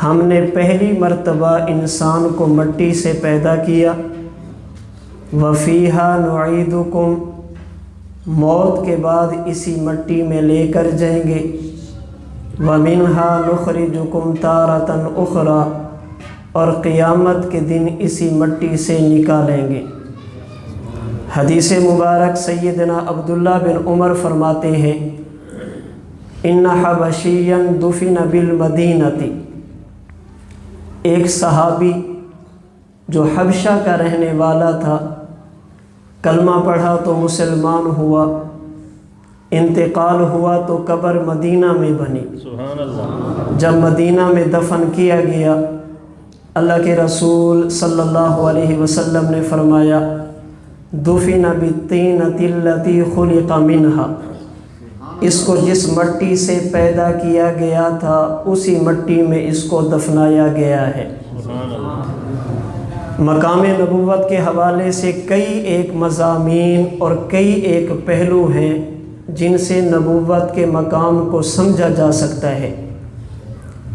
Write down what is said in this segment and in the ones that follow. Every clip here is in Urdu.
ہم نے پہلی مرتبہ انسان کو مٹی سے پیدا کیا، وَفِيهَا نُعِيدُكُمْ، موت کے بعد اسی مٹی میں لے کر جائیں گے، وَمِنْهَا نُخْرِجُكُمْ تَارَةً أُخْرَى، اور قیامت کے دن اسی مٹی سے نکالیں گے۔ حدیث مبارک سیدنا عبداللہ بن عمر فرماتے ہیں، اِنَّ حَبَشِيًّا دُفِنَ بِالْمَدِينَةِ، ایک صحابی جو حبشہ کا رہنے والا تھا، کلمہ پڑھا تو مسلمان ہوا، انتقال ہوا تو قبر مدینہ میں بنی۔ سبحان اللہ۔ جب مدینہ میں دفن کیا گیا، اللہ کے رسول صلی اللہ علیہ وسلم نے فرمایا، دفن بالطینۃ التی خلق منہا، اس کو جس مٹی سے پیدا کیا گیا تھا اسی مٹی میں اس کو دفنایا گیا ہے۔ مقام نبوت کے حوالے سے کئی ایک مضامین اور کئی ایک پہلو ہیں جن سے نبوت کے مقام کو سمجھا جا سکتا ہے۔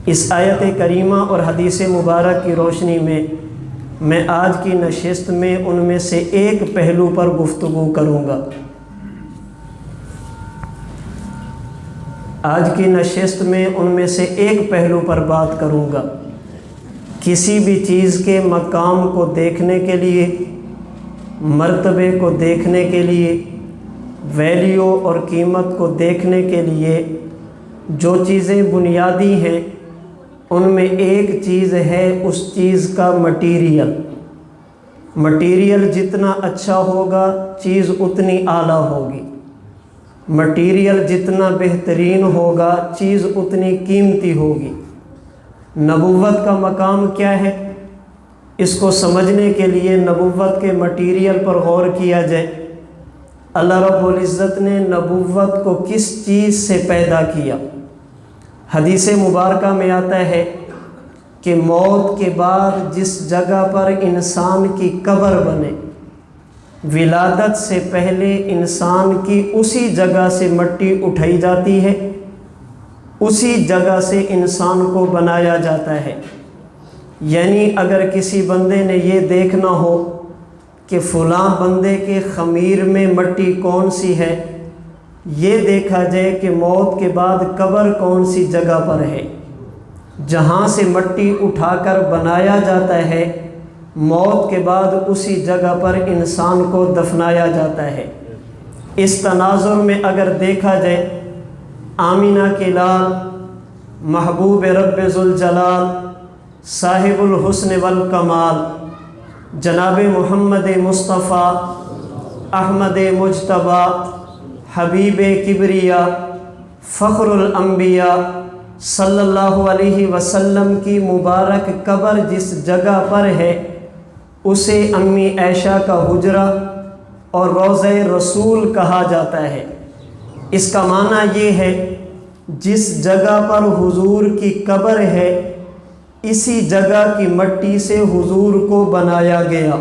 اس آیت کریمہ اور حدیث مبارک کی روشنی میں آج کی نشست میں ان میں سے ایک پہلو پر گفتگو کروں گا۔ آج کی نشست میں ان میں سے ایک پہلو پر بات کروں گا۔ کسی بھی چیز کے مقام کو دیکھنے کے لیے، مرتبے کو دیکھنے کے لیے، ویلیو اور قیمت کو دیکھنے کے لیے جو چیزیں بنیادی ہیں ان میں ایک چیز ہے اس چیز کا مٹیریل۔ مٹیریل جتنا اچھا ہوگا چیز اتنی اعلیٰ ہوگی، مٹیریل جتنا بہترین ہوگا چیز اتنی قیمتی ہوگی۔ نبوت کا مقام کیا ہے؟ اس کو سمجھنے کے لیے نبوت کے مٹیریل پر غور کیا جائے۔ اللہ رب العزت نے نبوت کو کس چیز سے پیدا کیا؟ حدیث مبارکہ میں آتا ہے کہ موت کے بعد جس جگہ پر انسان کی قبر بنے، ولادت سے پہلے انسان کی اسی جگہ سے مٹی اٹھائی جاتی ہے، اسی جگہ سے انسان کو بنایا جاتا ہے۔ یعنی اگر کسی بندے نے یہ دیکھنا ہو کہ فلاں بندے کے خمیر میں مٹی کون سی ہے، یہ دیکھا جائے کہ موت کے بعد قبر کون سی جگہ پر ہے، جہاں سے مٹی اٹھا کر بنایا جاتا ہے، موت کے بعد اسی جگہ پر انسان کو دفنایا جاتا ہے۔ اس تناظر میں اگر دیکھا جائے، آمینہ کے لال، محبوب رب ذوالجلال، صاحب الحسن والکمال، جناب محمد مصطفیٰ، احمد مجتبیٰ، حبیب کبریا، فخر الانبیاء صلی اللہ علیہ وسلم کی مبارک قبر جس جگہ پر ہے اسے امی عائشہ کا حجرہ اور روضہ رسول کہا جاتا ہے۔ اس کا معنی یہ ہے جس جگہ پر حضور کی قبر ہے اسی جگہ کی مٹی سے حضور کو بنایا گیا،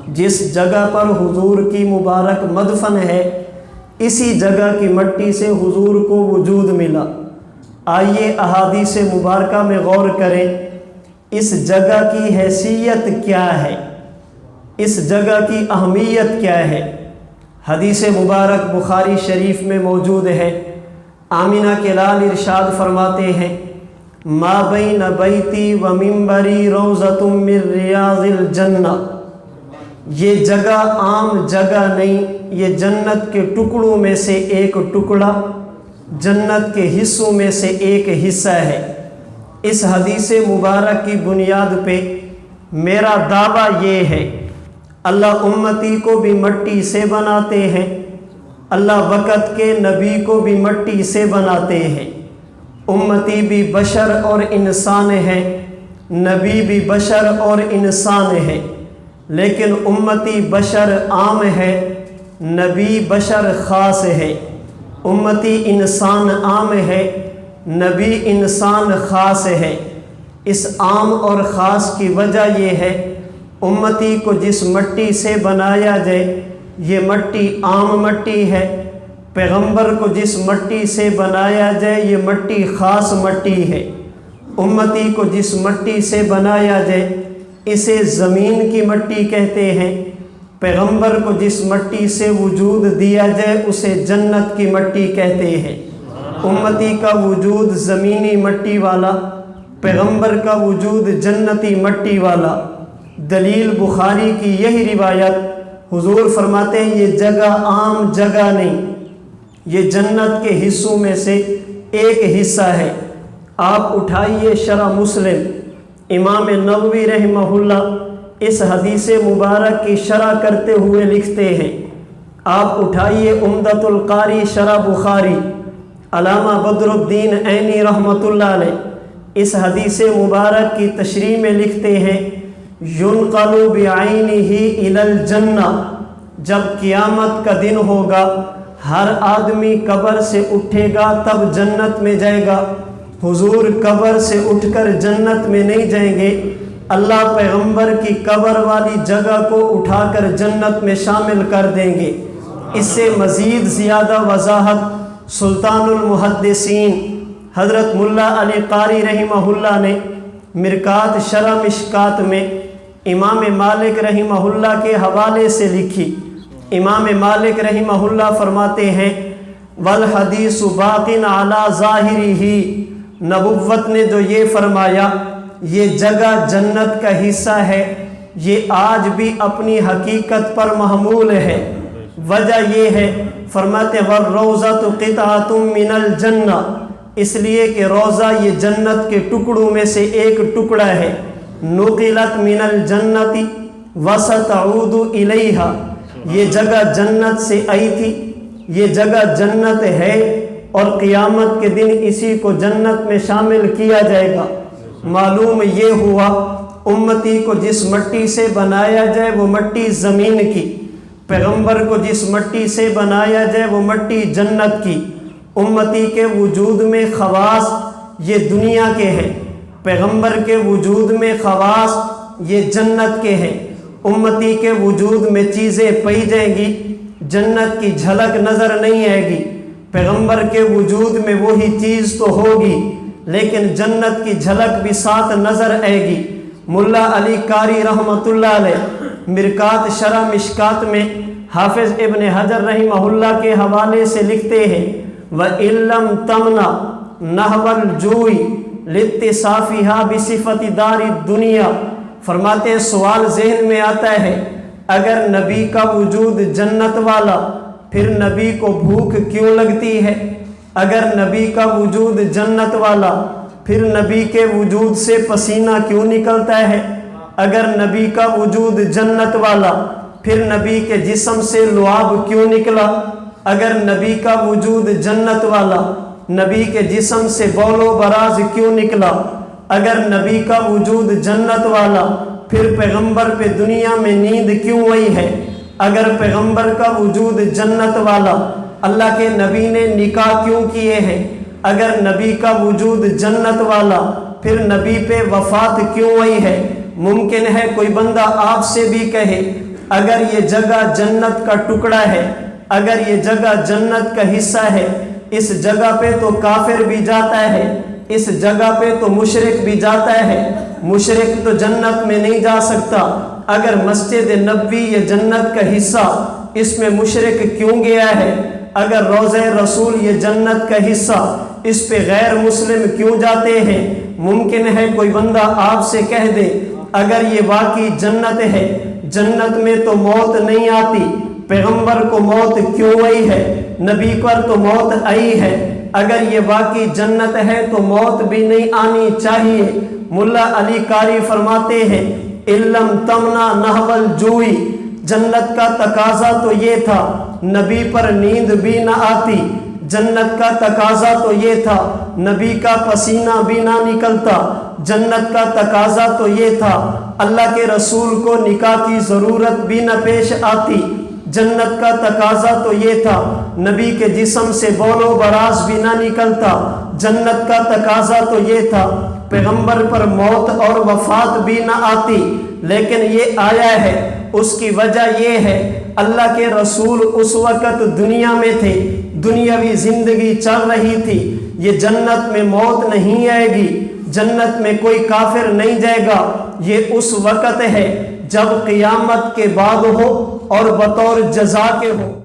جس جگہ پر حضور کی مبارک مدفن ہے اسی جگہ کی مٹی سے حضور کو وجود ملا۔ آئیے احادیث مبارکہ میں غور کریں، اس جگہ کی حیثیت کیا ہے، اس جگہ کی اہمیت کیا ہے۔ حدیث مبارک بخاری شریف میں موجود ہے۔ آمینہ کے لال ارشاد فرماتے ہیں، ما بین بیتی و منبری روضۃ من ریاض الجنہ، یہ جگہ عام جگہ نہیں، یہ جنت کے ٹکڑوں میں سے ایک ٹکڑا، جنت کے حصوں میں سے ایک حصہ ہے۔ اس حدیث مبارک کی بنیاد پہ میرا دعویٰ یہ ہے، اللہ امتی کو بھی مٹی سے بناتے ہیں، اللہ وقت کے نبی کو بھی مٹی سے بناتے ہیں۔ امتی بھی بشر اور انسان ہے، نبی بھی بشر اور انسان ہے، لیکن امتی بشر عام ہے، نبی بشر خاص ہے۔ امتی انسان عام ہے، نبی انسان خاص ہے۔ اس عام اور خاص کی وجہ یہ ہے، امتی کو جس مٹی سے بنایا جائے یہ مٹی عام مٹی ہے، پیغمبر کو جس مٹی سے بنایا جائے یہ مٹی خاص مٹی ہے۔ امتی کو جس مٹی سے بنایا جائے اسے زمین کی مٹی کہتے ہیں، پیغمبر کو جس مٹی سے وجود دیا جائے اسے جنت کی مٹی کہتے ہیں۔ امتی کا وجود زمینی مٹی والا، پیغمبر کا وجود جنتی مٹی والا۔ دلیل بخاری کی یہی روایت، حضور فرماتے ہیں یہ جگہ عام جگہ نہیں، یہ جنت کے حصوں میں سے ایک حصہ ہے۔ آپ اٹھائیے شرح مسلم، امام نووی رحمہ اللہ اس حدیث مبارک کی شرح کرتے ہوئے لکھتے ہیں، آپ اٹھائیے عمدۃ القاری شرح بخاری، علامہ بدر الدین عینی رحمۃ اللہ علیہ اس حدیث مبارک کی تشریح میں لکھتے ہیں، ينقل بعینہ الی الجنہ، جب قیامت کا دن ہوگا ہر آدمی قبر سے اٹھے گا تب جنت میں جائے گا۔ حضور قبر سے اٹھ کر جنت میں نہیں جائیں گے، اللہ پیغمبر کی قبر والی جگہ کو اٹھا کر جنت میں شامل کر دیں گے۔ اس سے مزید زیادہ وضاحت سلطان المحدثین حضرت ملا علی قاری رحمہ اللہ نے مرکات شرح مشکات میں امام مالک رحمہ اللہ کے حوالے سے لکھی۔ امام مالک رحمہ اللہ فرماتے ہیں، والحدیث باق علی ظاہرہ، نبوت نے جو یہ فرمایا یہ جگہ جنت کا حصہ ہے یہ آج بھی اپنی حقیقت پر محمول ہے۔ وجہ یہ ہے، فرماتے والروضۃ قطعۃ من الجنہ، اس لیے کہ روضہ یہ جنت کے ٹکڑوں میں سے ایک ٹکڑا ہے، نقلت من الجنۃ وستعود الیہا، یہ جگہ جنت سے آئی تھی، یہ جگہ جنت ہے اور قیامت کے دن اسی کو جنت میں شامل کیا جائے گا۔ معلوم یہ ہوا امتی کو جس مٹی سے بنایا جائے وہ مٹی زمین کی، پیغمبر کو جس مٹی سے بنایا جائے وہ مٹی جنت کی۔ امتی کے وجود میں خواص یہ دنیا کے ہیں، پیغمبر کے وجود میں خواص یہ جنت کے ہیں۔ امتی کے وجود میں چیزیں پائی جائیں گی، جنت کی جھلک نظر نہیں آئے گی، پیغمبر کے وجود میں وہی چیز تو ہوگی لیکن جنت کی جھلک بھی ساتھ نظر آئے گی۔ ملا علی قاری رحمۃ اللہ علیہ مرکات شرح مشکات میں حافظ ابن حجر رحمہ اللہ کے حوالے سے لکھتے ہیں، وَإِن لَّمْ تَمْنَعْ نَحْوَ الْجُوعِ لِاتصافِهَا بِصِفَةِ دَارِ الدُّنْيَا، فرماتے ہیں سوال ذہن میں آتا ہے، اگر نبی کا وجود جنت والا پھر نبی کو بھوک کیوں لگتی ہے؟ اگر نبی کا وجود جنت والا پھر نبی کے وجود سے پسینہ کیوں نکلتا ہے؟ اگر نبی کا وجود جنت والا پھر نبی کے جسم سے لعاب کیوں نکلا؟ اگر نبی کا وجود جنت والا نبی کے جسم سے بول و براز کیوں نکلا؟ اگر نبی کا وجود جنت والا پھر پیغمبر پہ دنیا میں نیند کیوں آئی ہے؟ اگر پیغمبر کا وجود جنت والا اللہ کے نبی نے نکاح کیوں کیے ہیں؟ اگر نبی کا وجود جنت والا پھر نبی پہ وفات کیوں آئی ہے؟ ممکن ہے کوئی بندہ آپ سے بھی کہے اگر یہ جگہ جنت کا ٹکڑا ہے، اگر یہ جگہ جنت کا حصہ ہے، اس جگہ پہ تو کافر بھی جاتا ہے، اس جگہ پہ تو مشرک بھی جاتا ہے، مشرک تو جنت میں نہیں جا سکتا۔ اگر مسجد نبوی یہ جنت کا حصہ، اس میں مشرک کیوں گیا ہے؟ اگر روضہ رسول یہ جنت کا حصہ، اس پہ غیر مسلم کیوں جاتے ہیں؟ ممکن ہے کوئی بندہ آپ سے کہہ دے اگر یہ واقعی جنت ہے، جنت میں تو موت نہیں آتی، پیغمبر کو موت کیوں آئی ہے؟ نبی پر تو موت آئی ہے، اگر یہ واقعی جنت ہے تو موت بھی نہیں آنی چاہیے۔ ملا علی قاری فرماتے ہیں علم تمنا نحو الجوع، جنت کا تقاضا تو یہ تھا نبی پر نیند بھی نہ آتی، جنت کا تقاضا تو یہ تھا نبی کا پسینہ بھی نہ نکلتا، جنت کا تقاضا تو یہ تھا اللہ کے رسول کو نکاح کی ضرورت بھی نہ پیش آتی، جنت کا تقاضا تو یہ تھا نبی کے جسم سے بول و براز بھی نہ نکلتا، جنت کا تقاضا تو یہ تھا پیغمبر پر موت اور وفات بھی نہ آتی، لیکن یہ آیا ہے۔ اس کی وجہ یہ ہے اللہ کے رسول اس وقت دنیا میں تھے، دنیاوی زندگی چل رہی تھی، یہ جنت میں موت نہیں آئے گی، جنت میں کوئی کافر نہیں جائے گا، یہ اس وقت ہے جب قیامت کے بعد ہو اور بطور جزا کے ہو۔